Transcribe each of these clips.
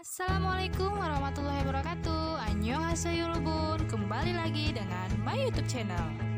Assalamualaikum warahmatullahi wabarakatuh. Annyeonghaseyo lubun. Kembali lagi dengan my YouTube channel.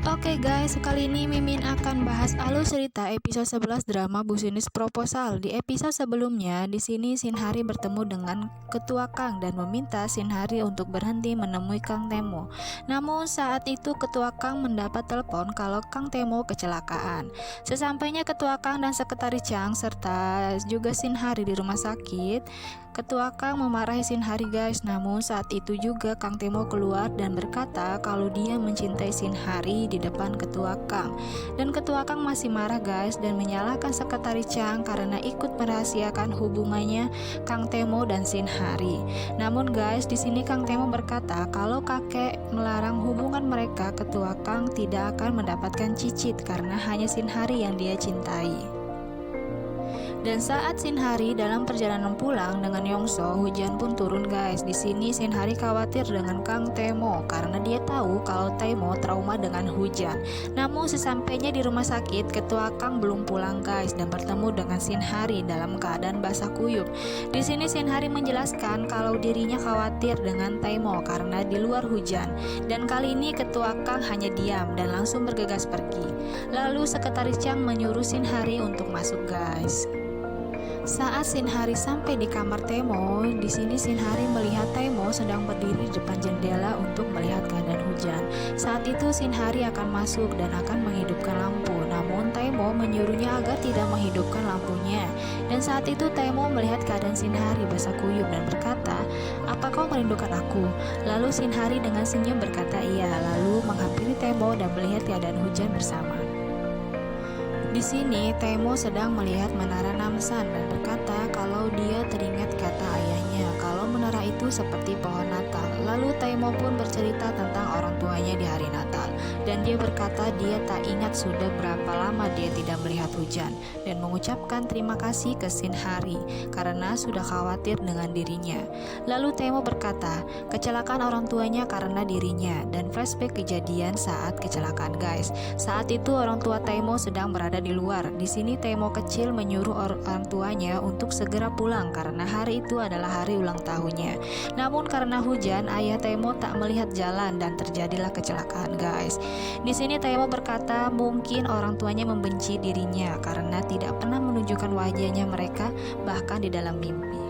Oke guys, kali ini Mimin akan bahas alur cerita episode 11 drama Business Proposal. Di episode sebelumnya, di sini Shinhari bertemu dengan Ketua Kang dan meminta Shinhari untuk berhenti menemui Kang Temo. Namun saat itu Ketua Kang mendapat telepon kalau Kang Temo kecelakaan. Sesampainya Ketua Kang dan Sekretaris Chang serta juga Shinhari di rumah sakit, Ketua Kang memarahi Shinhari guys. Namun saat itu juga Kang Temo keluar dan berkata kalau dia mencintai Shinhari di depan Ketua Kang. Dan Ketua Kang masih marah guys dan menyalahkan Sekretaris Chang karena ikut merahasiakan hubungannya Kang Temo dan Shinhari. Namun guys, di sini Kang Temo berkata kalau kakek melarang hubungan mereka, Ketua Kang tidak akan mendapatkan cicit karena hanya Shinhari yang dia cintai. Dan saat Shinhari dalam perjalanan pulang dengan Yongso, hujan pun turun guys. Di sini Shinhari khawatir dengan Kang Temo karena dia tahu kalau Temo trauma dengan hujan. Namun sesampainya di rumah sakit, Ketua Kang belum pulang guys dan bertemu dengan Shinhari dalam keadaan basah kuyup. Di sini Shinhari menjelaskan kalau dirinya khawatir dengan Temo karena di luar hujan. Dan kali ini Ketua Kang hanya diam dan langsung bergegas pergi. Lalu Sekretaris Chang menyuruh Shinhari untuk masuk guys. Saat Shinhari sampai di kamar Temo, di sini Shinhari melihat Temo sedang berdiri di depan jendela untuk melihat keadaan hujan. Saat itu Shinhari akan masuk dan akan menghidupkan lampu, namun Temo menyuruhnya agar tidak menghidupkan lampunya. Dan saat itu Temo melihat keadaan Shinhari basah kuyup dan berkata, "Apa kau merindukan aku?" Lalu Shinhari dengan senyum berkata iya, lalu menghampiri Temo dan melihat keadaan hujan bersama. Di sini Temo sedang melihat menara Namsan dan berkata kalau dia teringat kata ayahnya kalau menara itu seperti pohon Natal. Lalu Temo pun bercerita tentang orang tuanya di hari Natal dan dia berkata dia tak ingat sudah berapa lama dia tidak melihat hujan dan mengucapkan terima kasih ke Shinhari karena sudah khawatir dengan dirinya. Lalu Temo berkata kecelakaan orang tuanya karena dirinya dan flashback kejadian saat kecelakaan guys. Saat itu orang tua Temo sedang berada di luar. Di sini Temo kecil menyuruh orang tuanya untuk segera pulang karena hari itu adalah hari ulang tahunnya. Namun karena hujan, ayah Temo tak melihat jalan dan terjadilah kecelakaan guys. Di sini Temo berkata mungkin orang tuanya membenci dirinya karena tidak pernah menunjukkan wajahnya mereka bahkan di dalam mimpi.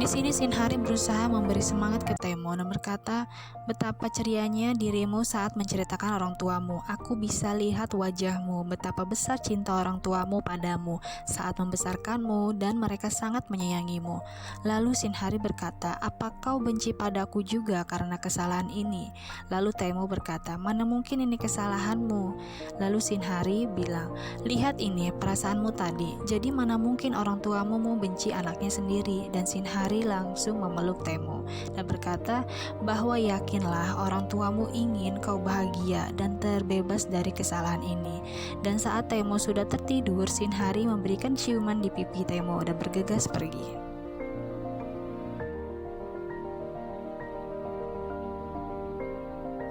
Di sini Shinhari berusaha memberi semangat ke Temo dan berkata, betapa cerianya dirimu saat menceritakan orang tuamu. Aku bisa lihat wajahmu, betapa besar cinta orang tuamu padamu saat membesarkanmu dan mereka sangat menyayangimu. Lalu Shinhari berkata, apa kau benci padaku juga karena kesalahan ini? Lalu Temo berkata, mana mungkin ini kesalahanmu? Lalu Shinhari bilang, lihat ini perasaanmu tadi, jadi mana mungkin orang tuamu mau benci anaknya sendiri? Dan Shinhari langsung memeluk Temo dan berkata bahwa yakinlah orang tuamu ingin kau bahagia dan terbebas dari kesalahan ini. Dan saat Temo sudah tertidur, Shinhari memberikan ciuman di pipi Temo dan bergegas pergi.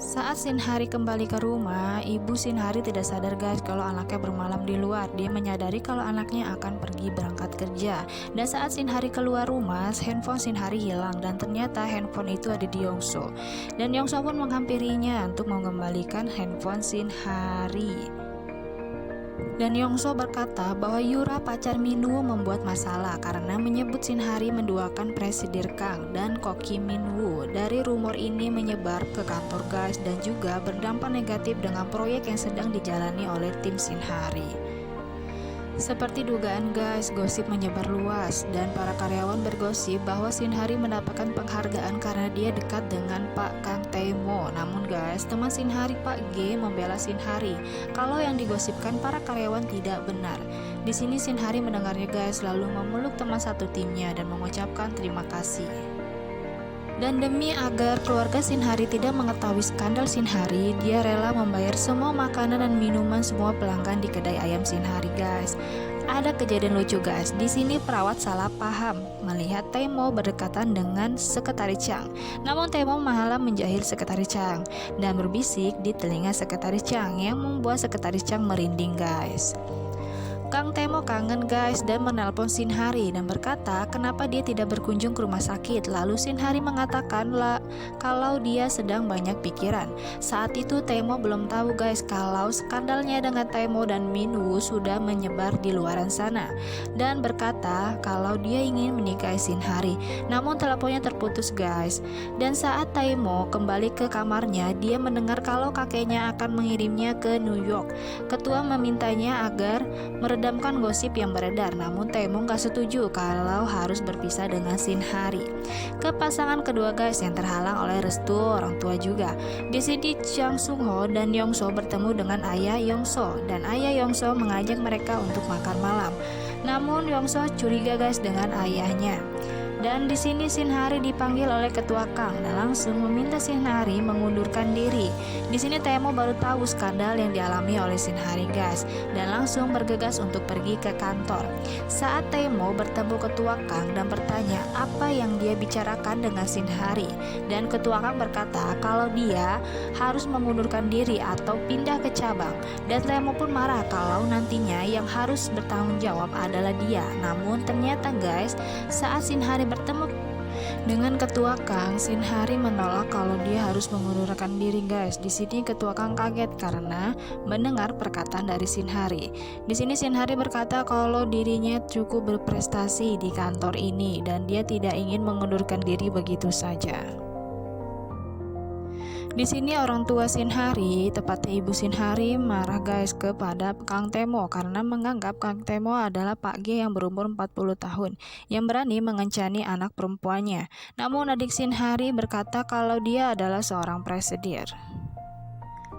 Saat Shinhari kembali ke rumah, ibu Shinhari tidak sadar guys kalau anaknya bermalam di luar. Dia menyadari kalau anaknya akan pergi berangkat kerja. Dan saat Shinhari keluar rumah, handphone Shinhari hilang dan ternyata handphone itu ada di Yongso. Dan Yongso pun menghampirinya untuk mengembalikan handphone Shinhari. Dan Yongso berkata bahwa Yura pacar Minwoo membuat masalah karena menyebut Shinhari menduakan Presidir Kang dan Koki Minwoo. Dari rumor ini menyebar ke kantor guys dan juga berdampak negatif dengan proyek yang sedang dijalani oleh tim Shinhari. Seperti dugaan guys, gosip menyebar luas dan para karyawan bergosip bahwa Shinhari mendapatkan penghargaan karena dia dekat dengan Pak Kang Temo. Namun guys, teman Shinhari Pak G membela Shinhari kalau yang digosipkan para karyawan tidak benar. Di sini Shinhari mendengarnya guys, lalu memeluk teman satu timnya dan mengucapkan terima kasih. Dan demi agar keluarga Shinhari tidak mengetahui skandal Shinhari, dia rela membayar semua makanan dan minuman semua pelanggan di kedai ayam Shinhari guys. Ada kejadian lucu guys. Di sini perawat salah paham melihat Temo berdekatan dengan Sekretaris Chang. Namun Temo malah menjahil Sekretaris Chang dan berbisik di telinga Sekretaris Chang yang membuat Sekretaris Chang merinding guys. Kang Temo kangen guys dan menelpon Shin Hari dan berkata kenapa dia tidak berkunjung ke rumah sakit. Lalu Shin Hari mengatakan kalau dia sedang banyak pikiran. Saat itu Temo belum tahu guys kalau skandalnya dengan Temo dan Minwoo sudah menyebar di luaran sana, dan berkata kalau dia ingin menikahi Shin Hari. Namun teleponnya terputus guys. Dan saat Temo kembali ke kamarnya, dia mendengar kalau kakeknya akan mengirimnya ke New York. Ketua memintanya agar meredamkan gosip yang beredar, namun Temo gak setuju kalau harus berpisah dengan Shin Hari. Kepasangan kedua guys yang terhalang oleh restu orang tua juga. Di sini Chang Sung Ho dan Yong So bertemu dengan ayah Yong So, dan ayah Yong So mengajak mereka untuk makan malam. Namun Yong So curiga guys dengan ayahnya. Dan di sini Shin Hari dipanggil oleh Ketua Kang dan langsung meminta Shin Hari mengundurkan diri. Di sini Temo baru tahu skandal yang dialami oleh Shin Hari guys, dan langsung bergegas untuk pergi ke kantor. Saat Temo bertemu Ketua Kang dan bertanya apa yang dia bicarakan dengan Shin Hari, dan Ketua Kang berkata kalau dia harus mengundurkan diri atau pindah ke cabang. Dan Temo pun marah kalau nantinya yang harus bertanggung jawab adalah dia. Namun ternyata guys, saat Shin Hari bertemu dengan Ketua Kang, Shin Hari menolak kalau dia harus mengundurkan diri guys. Di sini Ketua Kang kaget karena mendengar perkataan dari Shin Hari. Di sini Shin Hari berkata kalau dirinya cukup berprestasi di kantor ini dan dia tidak ingin mengundurkan diri begitu saja. Di sini orang tua Shin Hari, tepatnya ibu Shin Hari, marah guys kepada Kang Temo karena menganggap Kang Temo adalah Pak G yang berumur 40 tahun yang berani mengencani anak perempuannya. Namun adik Shin Hari berkata kalau dia adalah seorang presidir.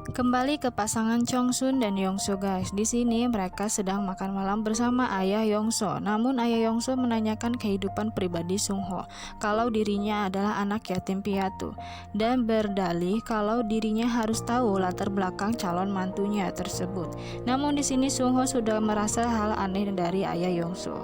Kembali ke pasangan Chong Sun dan Yong So guys. Di sini mereka sedang makan malam bersama ayah Yong So. Namun ayah Yong So menanyakan kehidupan pribadi Sung Ho, kalau dirinya adalah anak yatim piatu, dan berdalih kalau dirinya harus tahu latar belakang calon mantunya tersebut. Namun di sini Sung Ho sudah merasa hal aneh dari ayah Yong So.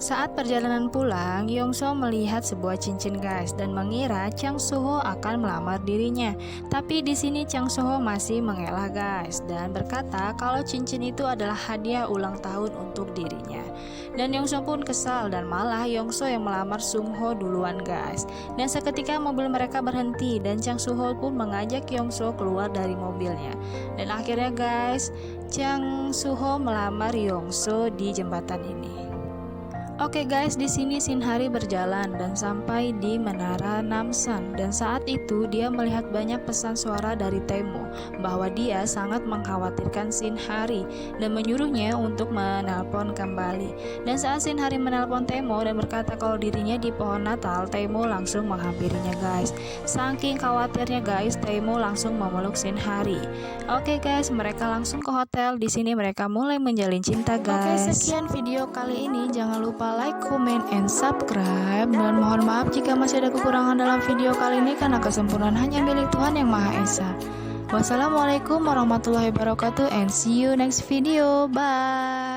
Saat perjalanan pulang, Yong So melihat sebuah cincin guys dan mengira Chang Soo Ho akan melamar dirinya. Tapi di sini Chang Soo Ho masih mengelak guys dan berkata kalau cincin itu adalah hadiah ulang tahun untuk dirinya. Dan Yong So pun kesal dan malah Yong So yang melamar Sung Ho duluan guys. Dan seketika mobil mereka berhenti dan Chang Soo Ho pun mengajak Yong So keluar dari mobilnya. Dan akhirnya guys, Chang Soo Ho melamar Yong So di jembatan ini. Oke guys, di sini Shin Hari berjalan dan sampai di Menara Namsan, dan saat itu dia melihat banyak pesan suara dari Temo bahwa dia sangat mengkhawatirkan Shin Hari dan menyuruhnya untuk menelpon kembali. Dan saat Shin Hari menelpon Temo dan berkata kalau dirinya di pohon Natal, Temo langsung menghampirinya guys. Saking khawatirnya guys, Temo langsung memeluk Shin Hari. Oke guys, mereka langsung ke hotel. Di sini mereka mulai menjalin cinta guys. Oke, sekian video kali ini. Jangan lupa like, comment, and subscribe. Dan mohon maaf jika masih ada kekurangan dalam video kali ini karena kesempurnaan hanya milik Tuhan Yang Maha Esa. Wassalamualaikum warahmatullahi wabarakatuh and see you next video. Bye.